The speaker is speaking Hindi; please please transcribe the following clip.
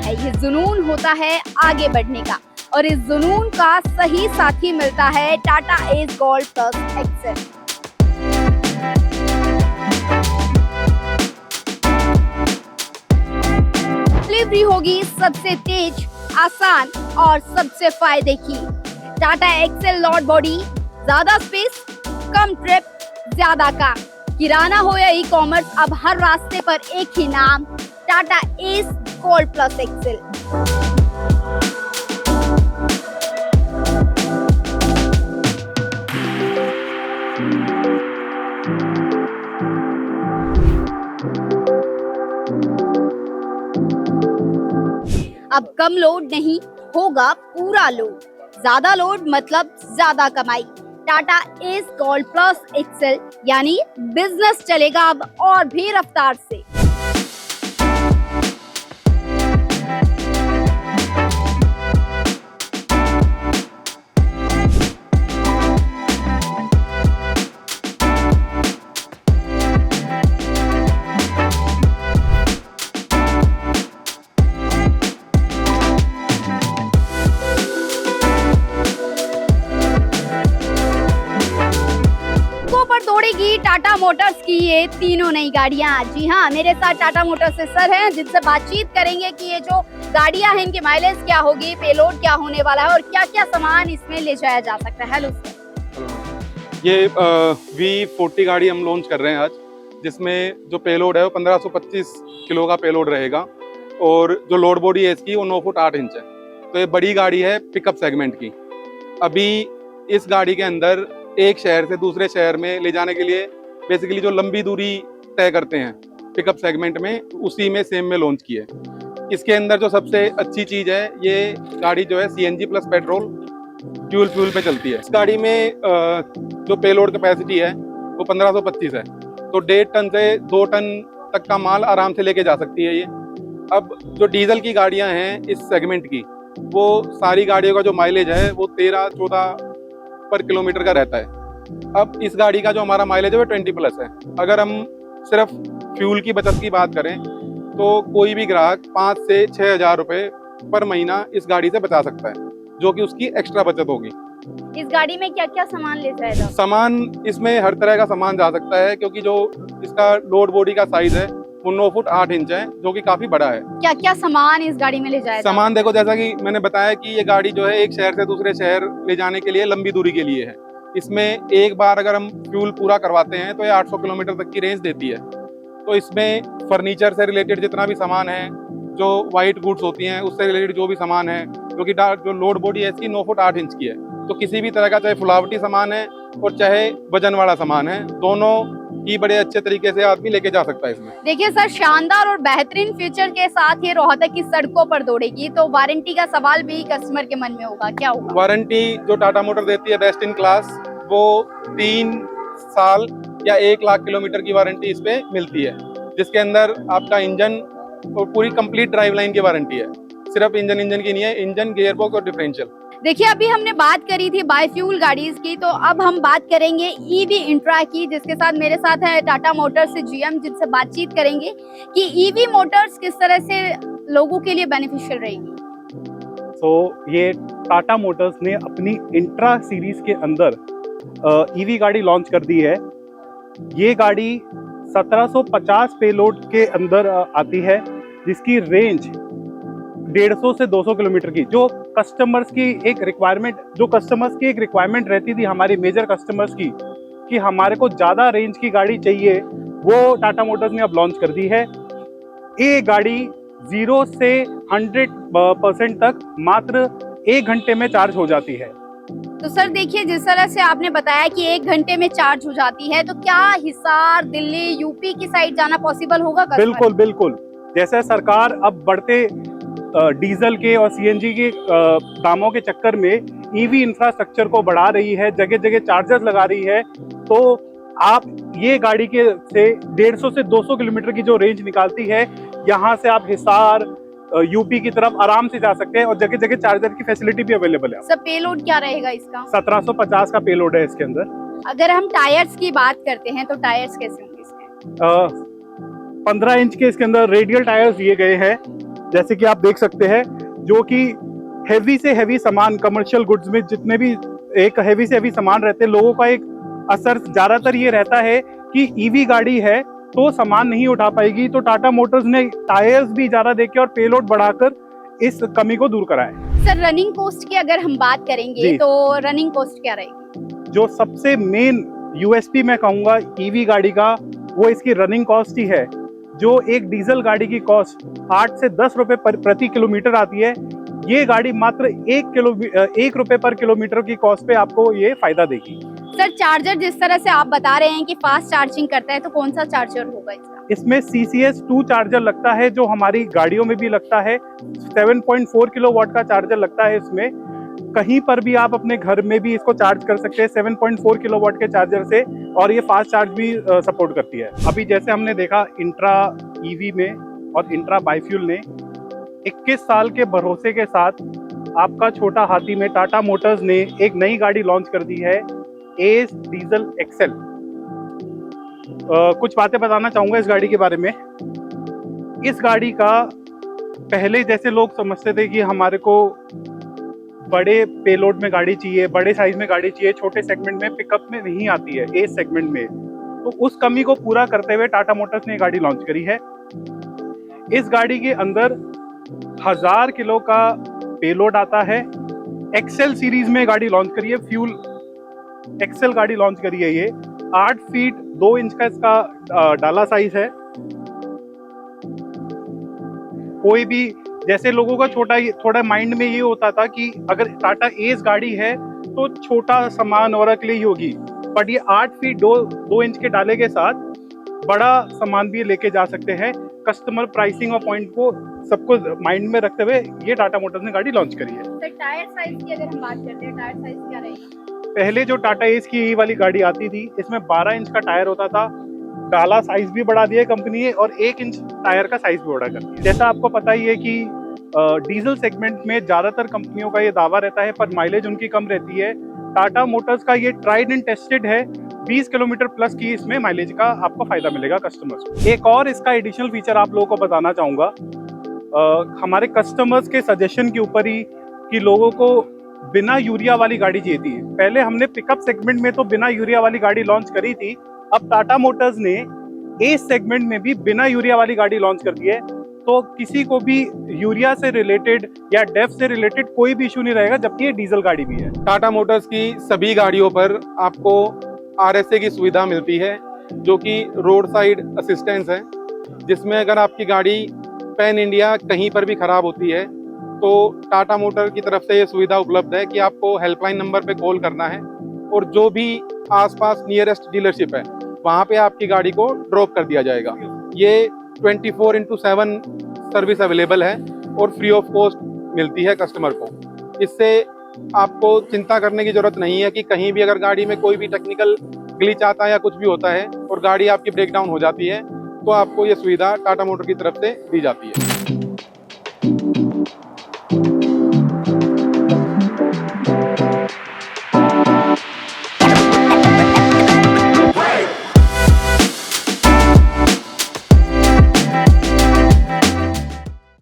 है, ये जुनून होता है आगे बढ़ने का, और इस जुनून का सही साथी मिलता है Tata Ace gold plus XL. Delivery होगी सबसे तेज, आसान और सबसे फायदे की। टाटा एक्सेल लॉट बॉडी, ज्यादा स्पेस, कम ट्रिप, ज्यादा काम। किराना हो या ई कॉमर्स, अब हर रास्ते पर एक ही नाम, Tata Ace gold plus XL. अब कम लोड नहीं, होगा पूरा लोड। ज्यादा लोड मतलब ज्यादा कमाई। Tata Ace gold plus XL यानी बिजनेस चलेगा अब और भी रफ्तार से। दौड़ेगी टाटा मोटर्स की ये तीनों नई गाड़ियां। जी हाँ, मेरे साथ टाटा मोटर्स से सर हैं, जिनसे बातचीत करेंगे कि ये जो गाड़ियां हैं इनकी माइलेज क्या होगी, पेलोड क्या होने वाला है और क्या क्या सामान इसमें ले जाया जा सकता है। Hello sir. ये V40 गाड़ी हम लॉन्च कर रहे हैं आज, जिसमें जो पेलोड है वो 1525 किलो का पेलोड रहेगा और जो लोड बॉडी है इसकी वो 9 फुट 8 इंच है। तो ये बड़ी गाड़ी है पिकअप सेगमेंट की। अभी इस गाड़ी के अंदर एक शहर से दूसरे शहर में ले जाने के लिए बेसिकली जो लंबी दूरी तय करते हैं पिकअप सेगमेंट में, उसी में सेम में लॉन्च की है। इसके अंदर जो सबसे अच्छी चीज़ है, ये गाड़ी जो है CNG प्लस पेट्रोल फ्यूल पे चलती है। इस गाड़ी में जो पेलोड कैपेसिटी है वो 1525 है, तो 1.5 टन से 2 टन तक का माल आराम से लेके जा सकती है ये। अब जो डीजल की गाड़ियां हैं इस सेगमेंट की, वो सारी गाड़ियों का जो माइलेज है वो 13-14 पर किलोमीटर का रहता है। अब इस गाड़ी का जो हमारा माइलेज है वो 20 प्लस है। अगर हम सिर्फ फ्यूल की बचत की बात करें तो कोई भी ग्राहक 5 से 6 हज़ार रुपये पर महीना इस गाड़ी से बचा सकता है, जो कि उसकी एक्स्ट्रा बचत होगी। इस गाड़ी में क्या क्या सामान ले जाएगा? सामान इसमें हर तरह का सामान जा सकता है, क्योंकि जो इसका लोड बॉडी का साइज है वो 9 फुट 8 इंच है, जो कि काफी बड़ा है। क्या क्या सामान इस गाड़ी में ले जाएगा? सामान देखो, जैसा कि मैंने बताया कि ये गाड़ी जो है एक शहर से दूसरे शहर ले जाने के लिए लंबी दूरी के लिए है। इसमें एक बार अगर हम फ्यूल पूरा करवाते हैं तो ये 800 किलोमीटर तक की रेंज देती है। तो इसमें फर्नीचर से रिलेटेड जितना भी सामान है, जो वाइट गुड्स होती हैं उससे रिलेटेड जो भी सामान है, क्योंकि जो लोड बॉडी है इसकी 9 फुट 8 इंच की है, तो किसी भी तरह का चाहे फुलावटी सामान है और चाहे वजन वाला सामान है, दोनों ही बड़े अच्छे तरीके से आदमी लेके जा सकता है इसमें। देखिए सर, शानदार और बेहतरीन फीचर के साथ ये रोहतक की सड़कों पर दौड़ेगी, तो वारंटी का सवाल भी कस्टमर के मन में होगा, क्या होगा? वारंटी जो टाटा मोटर देती है बेस्ट इन क्लास, वो 3 साल या 1 लाख किलोमीटर की वारंटी इस पे मिलती है, जिसके अंदर आपका इंजन और पूरी कंप्लीट ड्राइव लाइन की वारंटी है। सिर्फ इंजन की नहीं है, इंजन, गियर बॉक्स और डिफरेंशियल। देखिए, अभी हमने बात करी थी बायोफ्यूल गाड़ीज की, तो अब हम बात करेंगे ईवी इंट्रा की, जिसके साथ मेरे साथ है टाटा मोटर्स से GM, जिनसे बातचीत करेंगे कि ईवी मोटर्स किस तरह से लोगों के लिए बेनिफिशियल रहेगी। ये टाटा मोटर्स ने अपनी इंट्रा सीरीज के अंदर ईवी गाड़ी लॉन्च कर दी है। ये गाड़ी 1750 पेलोड के अंदर आती है, जिसकी रेंज 150 से 200 किलोमीटर की, जो कस्टमर्स की एक रिक्वायरमेंट रहती थी हमारी मेजर कस्टमर्स की, कि हमारे को ज़्यादा रेंज की गाड़ी चाहिए, वो टाटा मोटर्स ने अब लॉन्च कर दी है। ये गाड़ी 0 से 100% तक मात्र 1 घंटे में चार्ज हो जाती है। तो सर देखिए, जिस तरह से आपने बताया कि 1 घंटे में चार्ज हो जाती है, तो क्या हिसार, दिल्ली, यूपी की साइड जाना पॉसिबल होगा? बिल्कुल बिल्कुल। जैसे सरकार अब बढ़ते डीजल के और CNG के दामों के चक्कर में ईवी इंफ्रास्ट्रक्चर को बढ़ा रही है, जगह जगह चार्जर्स लगा रही है, तो आप ये गाड़ी के से 150 से 200 किलोमीटर की जो रेंज निकालती है, यहाँ से आप हिसार, यूपी की तरफ आराम से जा सकते हैं और जगह जगह चार्जर की फैसिलिटी भी अवेलेबल है। सर पेलोड क्या रहेगा इसका? 1750 का पेलोड है इसके अंदर। अगर हम टायर्स की बात करते हैं तो टायर्स कैसे होंगे इसके? 15 इंच के इसके अंदर रेडियल टायर्स दिए गए हैं जैसे कि आप देख सकते हैं, जो कि हेवी से हेवी सामान, कमर्शियल गुड्स में जितने भी एक हेवी से हेवी सामान रहते हैं, लोगों का एक असर ज्यादातर ये रहता है कि ईवी गाड़ी है तो सामान नहीं उठा पाएगी, तो टाटा मोटर्स ने टायर्स भी ज्यादा देके और पेलोड बढ़ाकर इस कमी को दूर करा है। सर रनिंग कॉस्ट की अगर हम बात करेंगे जी। तो रनिंग कॉस्ट क्या रहेगी? जो सबसे मेन यूएसपी मैं कहूंगा ईवी गाड़ी का, वो इसकी रनिंग कॉस्ट ही है। जो एक डीजल गाड़ी की कॉस्ट 8 से 10 रुपए प्रति किलोमीटर आती है, ये गाड़ी मात्र 1 रुपए पर किलोमीटर की कॉस्ट पे आपको ये फायदा देगी। सर चार्जर जिस तरह से आप बता रहे हैं कि फास्ट चार्जिंग करता है, तो कौन सा चार्जर होगा इसका? इसमें CCS 2 चार्जर लगता है, जो हमारी गाड़ियों में भी लगता है। 7.4 किलोवाट का चार्जर लगता है इसमें। कहीं पर भी आप अपने घर में भी इसको चार्ज कर सकते हैं 7.4 किलोवाट के चार्जर से, और ये फास्ट चार्ज भी सपोर्ट करती है। अभी जैसे हमने देखा इंट्रा ईवी में और इंट्रा बाईफ्यूल ने 21 साल के भरोसे के साथ आपका छोटा हाथी में टाटा मोटर्स ने एक नई गाड़ी लॉन्च कर दी है, एस डीजल एक्सेल। कुछ बातें बताना चाहूंगा इस गाड़ी के बारे में। इस गाड़ी का पहले जैसे लोग समझते थे कि हमारे को बड़े पेलोड में गाड़ी चाहिए, बड़े साइज में गाड़ी चाहिए, छोटे सेगमेंट में पिकअप में नहीं आती है, एस सेगमेंट में, तो उस कमी को पूरा करते हुए टाटा मोटर्स ने गाड़ी लॉन्च करी है। इस गाड़ी के अंदर 1000 किलो का पेलोड आता है। एक्सेल सीरीज में गाड़ी लॉन्च करी है, फ्यूल एक्सेल गाड़ी लॉन्च करी है। ये 8 फीट 2 इंच का इसका डाला साइज है। कोई भी जैसे लोगों का थोड़ा माइंड में ये होता था कि अगर टाटा एस गाड़ी है तो छोटा सामान और के लिए ही होगी, बट ये 8 फीट 2 इंच के डाले के साथ बड़ा सामान भी लेके जा सकते हैं। कस्टमर प्राइसिंग और पॉइंट को सबको माइंड में रखते हुए ये टाटा मोटर्स ने गाड़ी लॉन्च करी है। सर टायर साइज की अगर हम बात करते हैं, टायर साइज क्या रहेगा? पहले जो टाटा एस की ये वाली गाड़ी आती थी, इसमें 12 इंच का टायर होता था। डाला साइज भी बढ़ा दिया कंपनी ने और 1 इंच टायर का साइज भी बढ़ा कर दिया। जैसा आपको पता ही है कि डीजल सेगमेंट में ज्यादातर कंपनियों का ये दावा रहता है, पर माइलेज उनकी कम रहती है। टाटा मोटर्स का ये ट्राइड एंड टेस्टेड है, 20 किलोमीटर प्लस की इसमें माइलेज का आपको फायदा मिलेगा कस्टमर्स को। एक और इसका एडिशनल फीचर आप लोगों को बताना चाहूंगा, हमारे कस्टमर्स के सजेशन के ऊपर ही, कि लोगों को बिना यूरिया वाली गाड़ी चाहिए थी। पहले हमने पिकअप सेगमेंट में तो बिना यूरिया वाली गाड़ी लॉन्च करी थी, अब टाटा मोटर्स ने एस सेगमेंट में भी बिना यूरिया वाली गाड़ी लॉन्च कर दी है। तो किसी को भी यूरिया से रिलेटेड या डेफ से रिलेटेड कोई भी इशू नहीं रहेगा, जबकि ये डीजल गाड़ी भी है। टाटा मोटर्स की सभी गाड़ियों पर आपको RSA की सुविधा मिलती है, जो कि रोड साइड असिस्टेंस है, जिसमें अगर आपकी गाड़ी पैन इंडिया कहीं पर भी खराब होती है तो टाटा मोटर की तरफ से ये सुविधा उपलब्ध है कि आपको हेल्पलाइन नंबर पे कॉल करना है और जो भी आसपास नियरेस्ट डीलरशिप है वहाँ पे आपकी गाड़ी को ड्रॉप कर दिया जाएगा। ये 24/7 सर्विस अवेलेबल है और फ्री ऑफ कॉस्ट मिलती है कस्टमर को। इससे आपको चिंता करने की जरूरत नहीं है कि कहीं भी अगर गाड़ी में कोई भी टेक्निकल ग्लिच आता है या कुछ भी होता है और गाड़ी आपकी ब्रेक डाउन हो जाती है, तो आपको ये सुविधा टाटा मोटर की तरफ से दी जाती है।